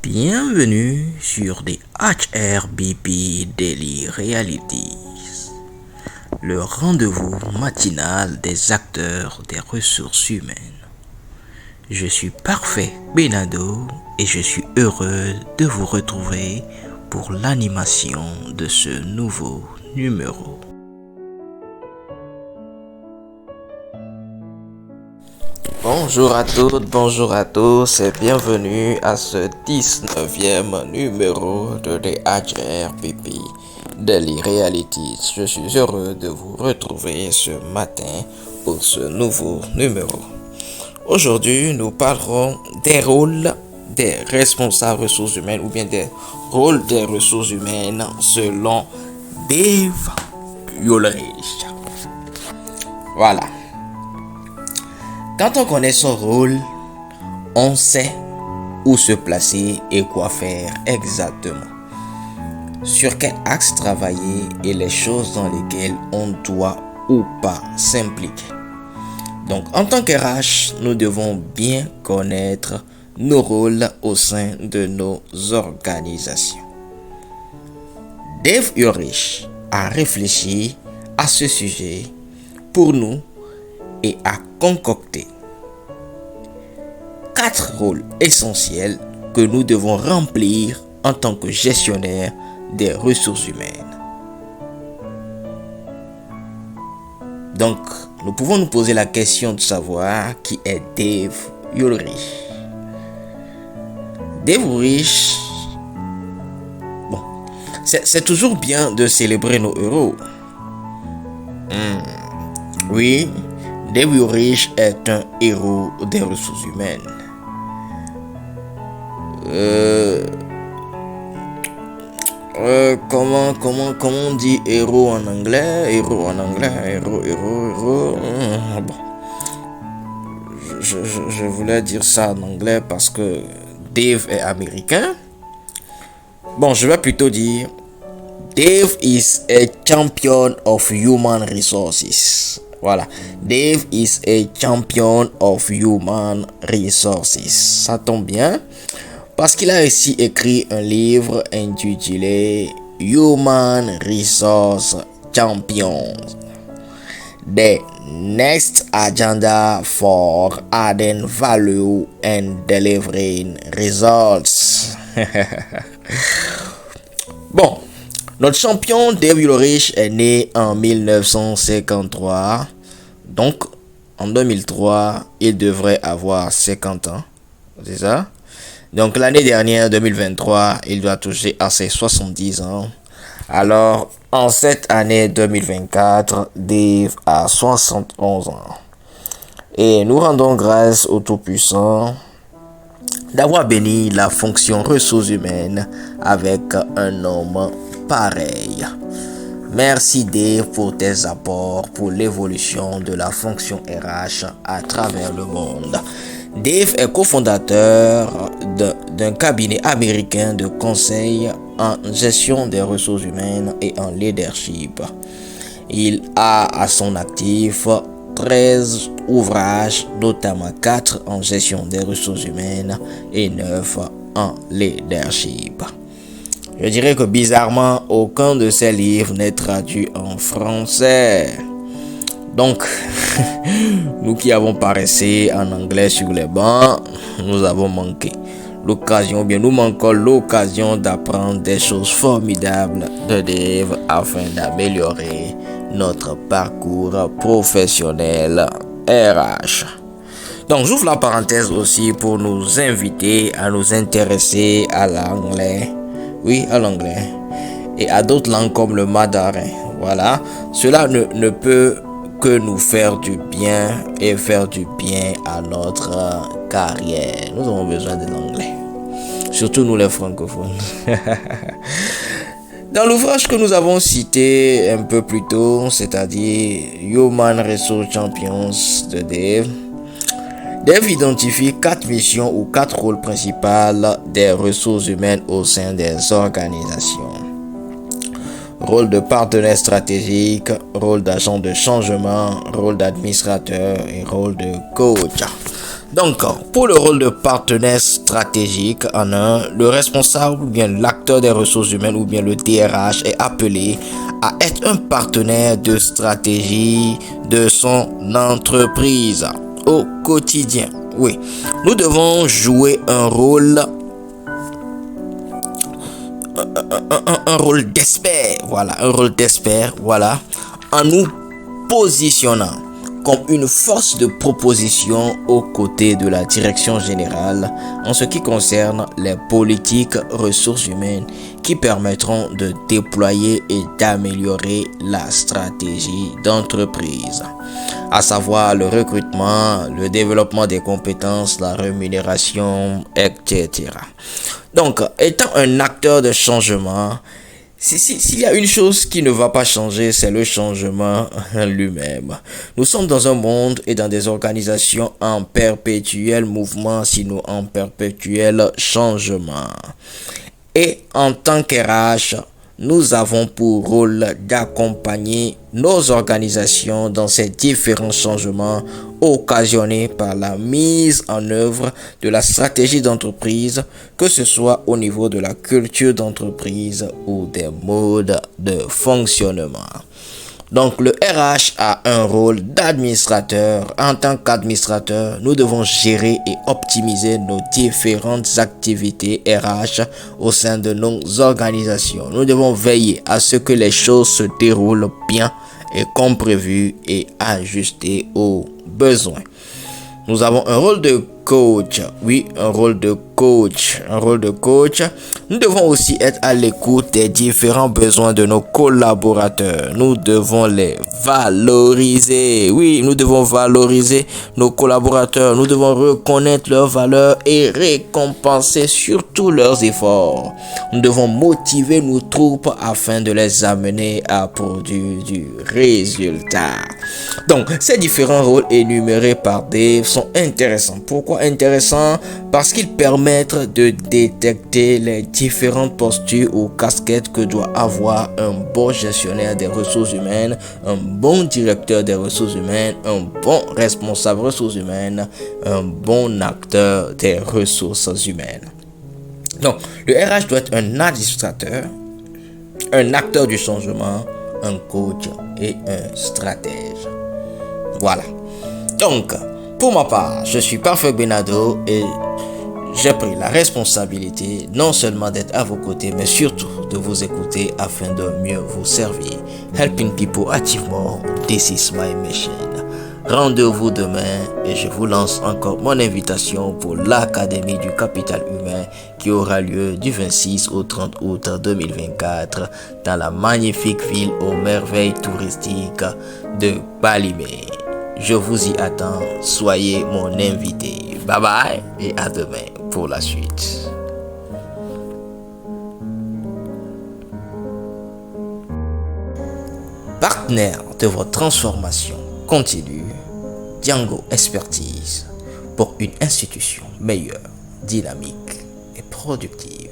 Bienvenue sur des HRBP Daily Realities, le rendez-vous matinal des acteurs des ressources humaines. Je suis Parfait Benado et je suis heureux de vous retrouver pour l'animation de ce nouveau numéro. Bonjour à toutes, bonjour à tous et bienvenue à ce 19e numéro de HRBP Daily Realities. Je suis heureux de vous retrouver ce matin pour ce nouveau numéro. Aujourd'hui, nous parlerons des rôles des responsables ressources humaines ou bien des rôles des ressources humaines selon Dave Ulrich. Voilà. Quand on connaît son rôle, on sait où se placer et quoi faire exactement. Sur quel axe travailler et les choses dans lesquelles on doit ou pas s'impliquer. Donc, en tant qu'RH, nous devons bien connaître nos rôles au sein de nos organisations. Dave Ulrich a réfléchi à ce sujet pour nous et a concocté 4 rôles essentiels que nous devons remplir en tant que gestionnaire des ressources humaines. Donc, nous pouvons nous poser la question de savoir qui est Dave Ulrich. Dave Ulrich, c'est toujours bien de célébrer nos héros. Oui, Dave Ulrich est un héros des ressources humaines. Comment on dit héros en anglais? Héros. Bon. Je voulais dire ça en anglais parce que Dave est américain. Bon, je vais plutôt dire Dave is a champion of human resources. Voilà. Dave is a champion of human resources. Ça tombe bien parce qu'il a aussi écrit un livre intitulé Human Resource Champions. The Next Agenda for Adding Value and Delivering Results. Bon. Notre champion Dave Ulrich est né en 1953. Donc, en 2003, il devrait avoir 50 ans. C'est ça? Donc, l'année dernière, 2023, il doit toucher à ses 70 ans. Alors, en cette année 2024, Dave a 71 ans. Et nous rendons grâce au Tout-Puissant d'avoir béni la fonction ressources humaines avec un homme pareil. Merci Dave pour tes apports pour l'évolution de la fonction RH à travers le monde. Dave est cofondateur d'un cabinet américain de conseil en gestion des ressources humaines et en leadership. Il a à son actif 13 ouvrages, notamment 4 en gestion des ressources humaines et 9 en leadership. Je dirais que bizarrement, aucun de ces livres n'est traduit en français. Donc, nous qui avons paressé en anglais sur les bancs, nous avons manqué l'occasion, bien nous manquons l'occasion d'apprendre des choses formidables de Dave afin d'améliorer notre parcours professionnel RH. Donc, j'ouvre la parenthèse aussi pour nous inviter à nous intéresser à l'anglais. Oui, à l'anglais. Et à d'autres langues comme le mandarin. Voilà. Cela ne peut que nous faire du bien et faire du bien à notre carrière. Nous avons besoin de l'anglais. Surtout nous les francophones. Dans l'ouvrage que nous avons cité un peu plus tôt, c'est-à-dire Human Resource Champions de Dave identifie 4 missions ou 4 rôles principaux des ressources humaines au sein des organisations. Rôle de partenaire stratégique, rôle d'agent de changement, rôle d'administrateur et rôle de coach. Donc, pour le rôle de partenaire stratégique en un, le responsable ou bien l'acteur des ressources humaines ou bien le DRH est appelé à être un partenaire de stratégie de son entreprise au quotidien. Oui, nous devons jouer un rôle d'expert, voilà, un rôle d'expert, voilà, en nous positionnant comme une force de proposition aux côtés de la direction générale en ce qui concerne les politiques ressources humaines qui permettront de déployer et d'améliorer la stratégie d'entreprise, à savoir le recrutement, le développement des compétences, la rémunération, etc. Donc, étant un acteur de changement, s'il y a une chose qui ne va pas changer, c'est le changement lui-même. Nous sommes dans un monde et dans des organisations en perpétuel mouvement, sinon en perpétuel changement. Et en tant qu'RH, nous avons pour rôle d'accompagner nos organisations dans ces différents changements occasionnés par la mise en œuvre de la stratégie d'entreprise, que ce soit au niveau de la culture d'entreprise ou des modes de fonctionnement. Donc le RH a un rôle d'administrateur. En tant qu'administrateur, nous devons gérer et optimiser nos différentes activités RH au sein de nos organisations. Nous devons veiller à ce que les choses se déroulent bien et comme prévu et ajustées aux besoins. Nous avons un rôle de coach. Oui, un rôle de coach. Nous devons aussi être à l'écoute des différents besoins de nos collaborateurs. Nous devons les valoriser. Oui, nous devons valoriser nos collaborateurs. Nous devons reconnaître leurs valeurs et récompenser surtout leurs efforts. Nous devons motiver nos troupes afin de les amener à produire du résultat. Donc, ces différents rôles énumérés par Dave sont intéressants. Pourquoi intéressants? Parce qu'ils permettent de détecter les différentes postures ou casquettes que doit avoir un bon gestionnaire des ressources humaines, un bon directeur des ressources humaines, un bon responsable ressources humaines, un bon acteur des ressources humaines. Donc, le RH doit être un administrateur, un acteur du changement, un coach et un stratège. Voilà. Donc, pour ma part, je suis Parfait Benado et j'ai pris la responsabilité non seulement d'être à vos côtés, mais surtout de vous écouter afin de mieux vous servir. Helping people achieve more, this is my mission. Rendez-vous demain et je vous lance encore mon invitation pour l'Académie du Capital Humain qui aura lieu du 26 au 30 août 2024 dans la magnifique ville aux merveilles touristiques de Balimé. Je vous y attends, soyez mon invité. Bye bye et à demain pour la suite. Partenaire de votre transformation continue, Django Expertise pour une institution meilleure, dynamique et productive.